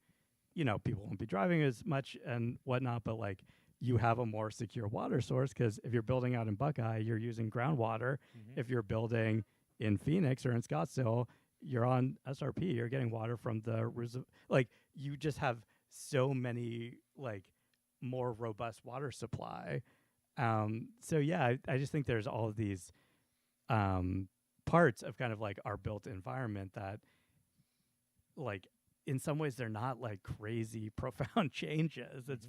people won't be driving as much and whatnot, but like you have a more secure water source, because if you're building out in Buckeye, you're using groundwater. If you're building in Phoenix or in Scottsdale, you're on SRP, you're getting water from the like you just have so many like more robust water supply. So yeah, I just think there's all of these parts of kind of like our built environment that like in some ways they're not like crazy profound changes. It's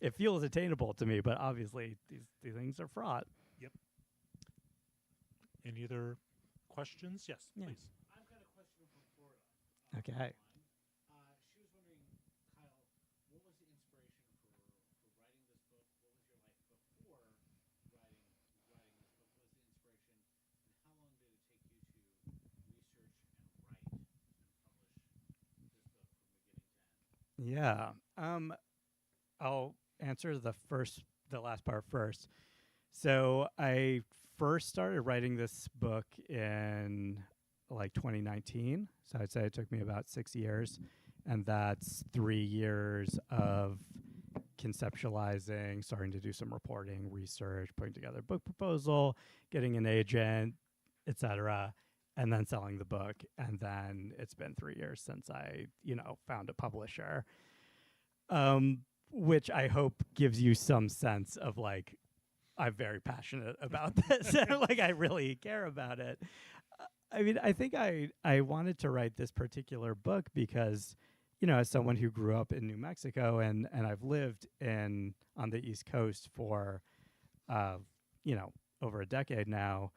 it feels attainable to me, but obviously these things are fraught. Yep. Any other questions? Yes, please. I've got a question from Florida. Okay. She was wondering, Kyle, what was the inspiration for writing this book? What was your life before writing this book? What was the inspiration, and how long did it take you to research and write and publish this book from beginning to end? Yeah. I'll answer the last part first. So I first started writing this book in like 2019. So I'd say it took me about 6 years. And that's 3 years of conceptualizing, starting to do some reporting, research, putting together a book proposal, getting an agent, etc., and then selling the book. And then it's been 3 years since I, found a publisher, which I hope gives you some sense of like, I'm very passionate about this. Like, I really care about it. I mean, I think I wanted to write this particular book because, as someone who grew up in New Mexico and I've lived on the East Coast for, over a decade now,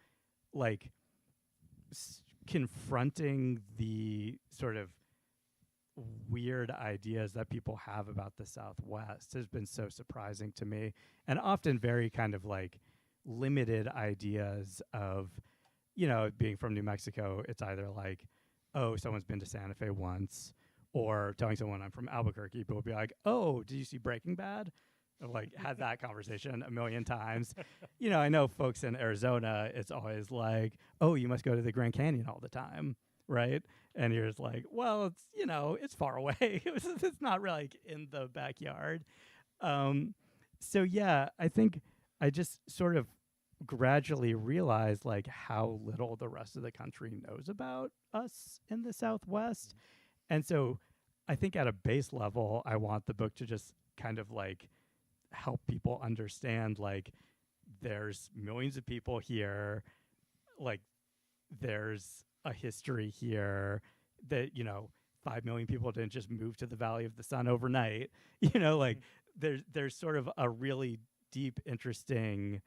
like confronting the sort of weird ideas that people have about the Southwest has been so surprising to me, and often very kind of like limited ideas of, being from New Mexico. It's either like, oh, someone's been to Santa Fe once, or telling someone I'm from Albuquerque, people will be like, oh, did you see Breaking Bad? I've like had that conversation a million times. I know folks in Arizona, it's always like, oh, you must go to the Grand Canyon all the time, right? And you're just like, well, it's, it's far away. It's not really like in the backyard. So yeah, I think I just sort of gradually realized like how little the rest of the country knows about us in the Southwest. And so I think at a base level, I want the book to just kind of like help people understand like there's millions of people here, like there's a history here that 5 million people didn't just move to the Valley of the Sun overnight. Like there's sort of a really deep, interesting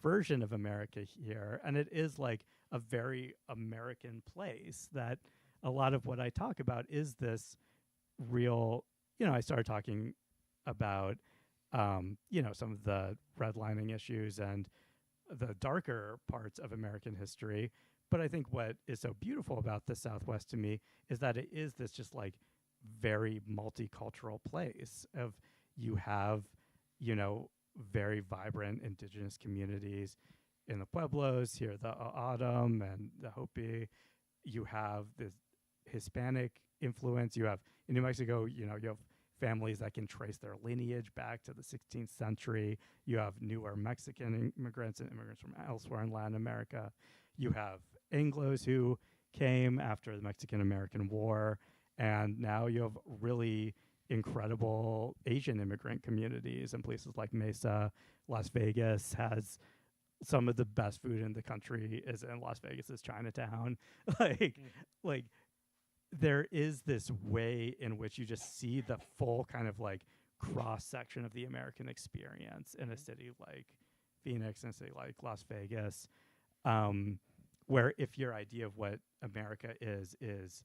version of America here, and it is like a very American place. That a lot of what I talk about is this real. I started talking about some of the redlining issues and the darker parts of American history. But I think what is so beautiful about the Southwest to me is that it is this just like very multicultural place of you have, very vibrant indigenous communities in the Pueblos, here the O'odham and the Hopi. You have this Hispanic influence. You have in New Mexico, you have families that can trace their lineage back to the 16th century. You have newer Mexican immigrants and immigrants from elsewhere in Latin America. You have Anglos who came after the Mexican-American War, and now you have really incredible Asian immigrant communities in places like Mesa. Las Vegas has some of the best food in the country is in Las Vegas's Chinatown. like, like there is this way in which you just see the full kind of like cross section of the American experience in a city like Phoenix and a city like Las Vegas, where if your idea of what America is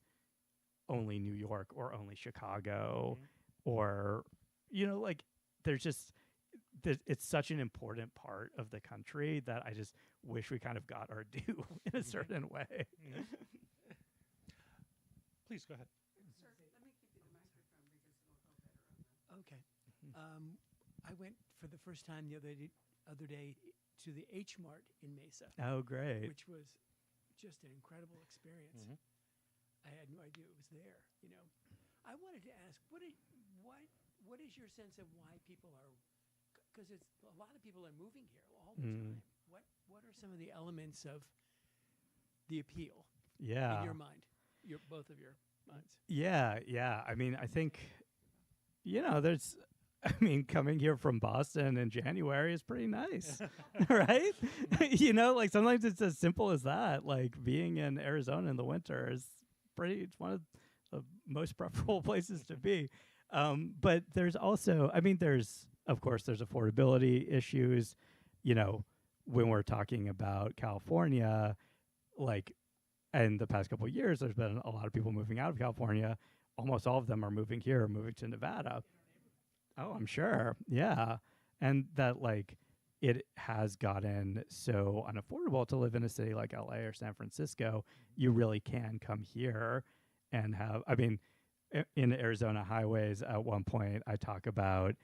only New York or only Chicago, or like there's just it's such an important part of the country that I just wish we kind of got our due in a certain way. Please go ahead. Sir, let me give you the microphone because it'll go better on that. Okay. I went for the first time the other day to the H Mart in Mesa, Oh, great. which was just an incredible experience. I had no idea it was there. I wanted to ask, what is your sense of why people are? Because it's a lot of people are moving here all the time. What are some of the elements of the appeal Yeah. in your mind? Both of your minds. Yeah. I mean, I think, coming here from Boston in January is pretty nice, right? Like sometimes it's as simple as that. Like being in Arizona in the winter is it's one of the most preferable places to be. But there's also, of course, there's affordability issues, when we're talking about California, like, in the past couple of years, there's been a lot of people moving out of California. Almost all of them are moving here, moving to Nevada. Oh, I'm sure. Yeah. And that, like, it has gotten so unaffordable to live in a city like LA or San Francisco. You really can come here and have, in Arizona highways, at one point, I talk about,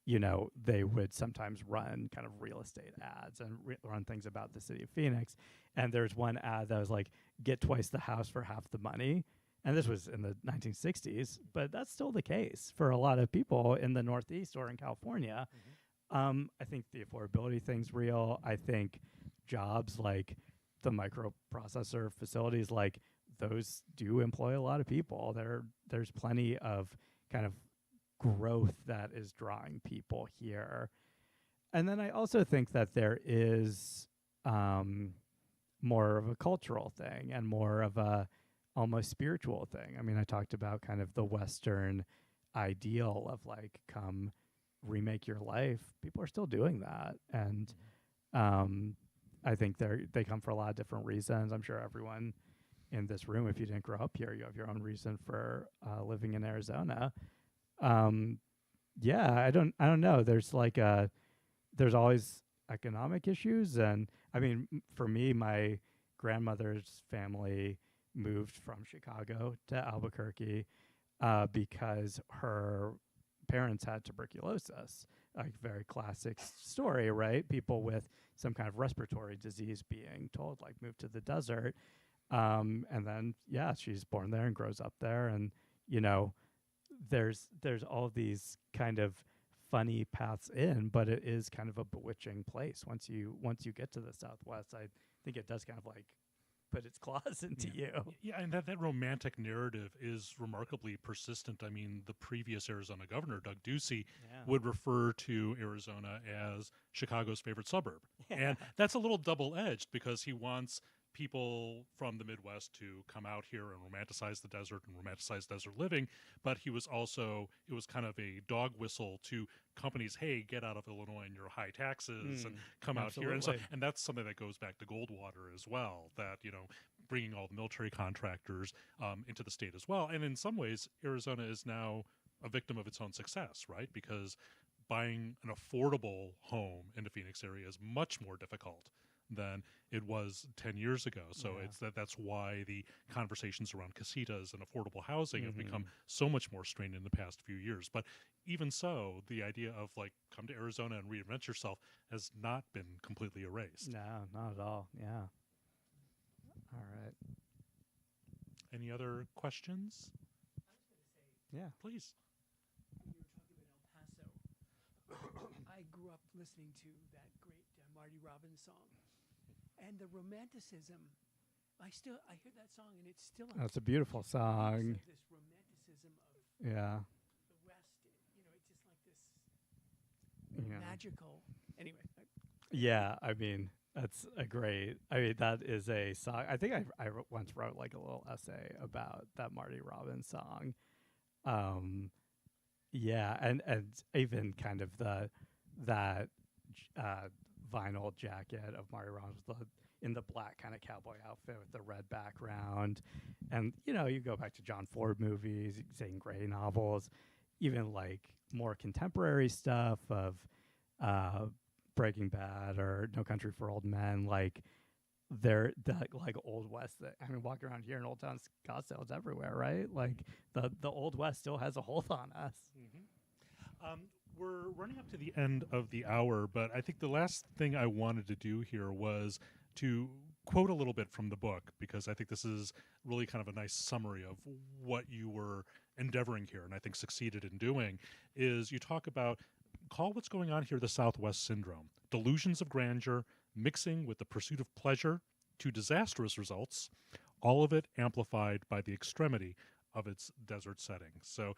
they would sometimes run kind of real estate ads and run things about the city of Phoenix. And there's one ad that was like, get twice the house for half the money. And this was in the 1960s, but that's still the case for a lot of people in the Northeast or in California. I think the affordability thing's real. I think jobs like the microprocessor facilities, like those do employ a lot of people. There's plenty of kind of growth that is drawing people here. And then I also think that there is more of a cultural thing and more of a almost spiritual thing. I talked about kind of the Western ideal of like, come remake your life. People are still doing that. And I think they come for a lot of different reasons. I'm sure everyone in this room, if you didn't grow up here, you have your own reason for living in Arizona. I don't know. There's like there's always economic issues. And for me, my grandmother's family moved from Chicago to Albuquerque because her parents had tuberculosis. Like very classic story, right? People with some kind of respiratory disease being told, like, move to the desert. And then, she's born there and grows up there. And, there's all these kind of funny paths in, but it is kind of a bewitching place. Once you get to the Southwest, I think it does kind of like put its claws into you. Yeah, and that romantic narrative is remarkably persistent. The previous Arizona governor, Doug Ducey, would refer to Arizona as Chicago's favorite suburb. And that's a little double-edged because he wants people from the Midwest to come out here and romanticize the desert and romanticize desert living, but it was kind of a dog whistle to companies, hey, get out of Illinois and your high taxes and come absolutely. out here. And that's something that goes back to Goldwater as well, that, bringing all the military contractors into the state as well. And in some ways, Arizona is now a victim of its own success, right? Because buying an affordable home in the Phoenix area is much more difficult than it was 10 years ago. So that's why the conversations around casitas and affordable housing have become so much more strained in the past few years. But even so, the idea of like, come to Arizona and reinvent yourself has not been completely erased. No, not at all. Yeah. All right. Any other questions? Yeah. Please. You were talking about El Paso. I grew up listening to that great Marty Robbins song. And the romanticism, I hear that song and it's still. That's a beautiful song. This romanticism of the West, it's just like this magical. Anyway. That's a great. I mean, that is a song. I think once wrote like a little essay about that Marty Robbins song. Yeah, and even kind of that vinyl jacket of Marty Robbins in the black kind of cowboy outfit with the red background, and you go back to John Ford movies, Zane Grey novels, even like more contemporary stuff of Breaking Bad or No Country for Old Men, like they're like Old West. I mean, walking around here in Old Town Scottsdale, it's everywhere, right? Like the Old West still has a hold on us. We're running up to the end of the hour, but I think the last thing I wanted to do here was to quote a little bit from the book, because I think this is really kind of a nice summary of what you were endeavoring here, and I think succeeded in doing, is you talk about, call what's going on here the Southwest Syndrome. Delusions of grandeur, mixing with the pursuit of pleasure to disastrous results, all of it amplified by the extremity of its desert setting. So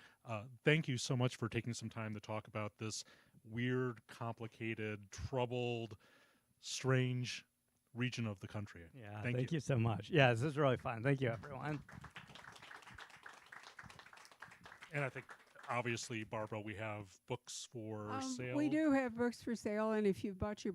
thank you so much for taking some time to talk about this weird, complicated, troubled, strange region of the country. Yeah, thank you so much. Yeah, this is really fun. Thank you, everyone. And I think, obviously, Barbara, we have books for sale. We do have books for sale, and if you've bought your book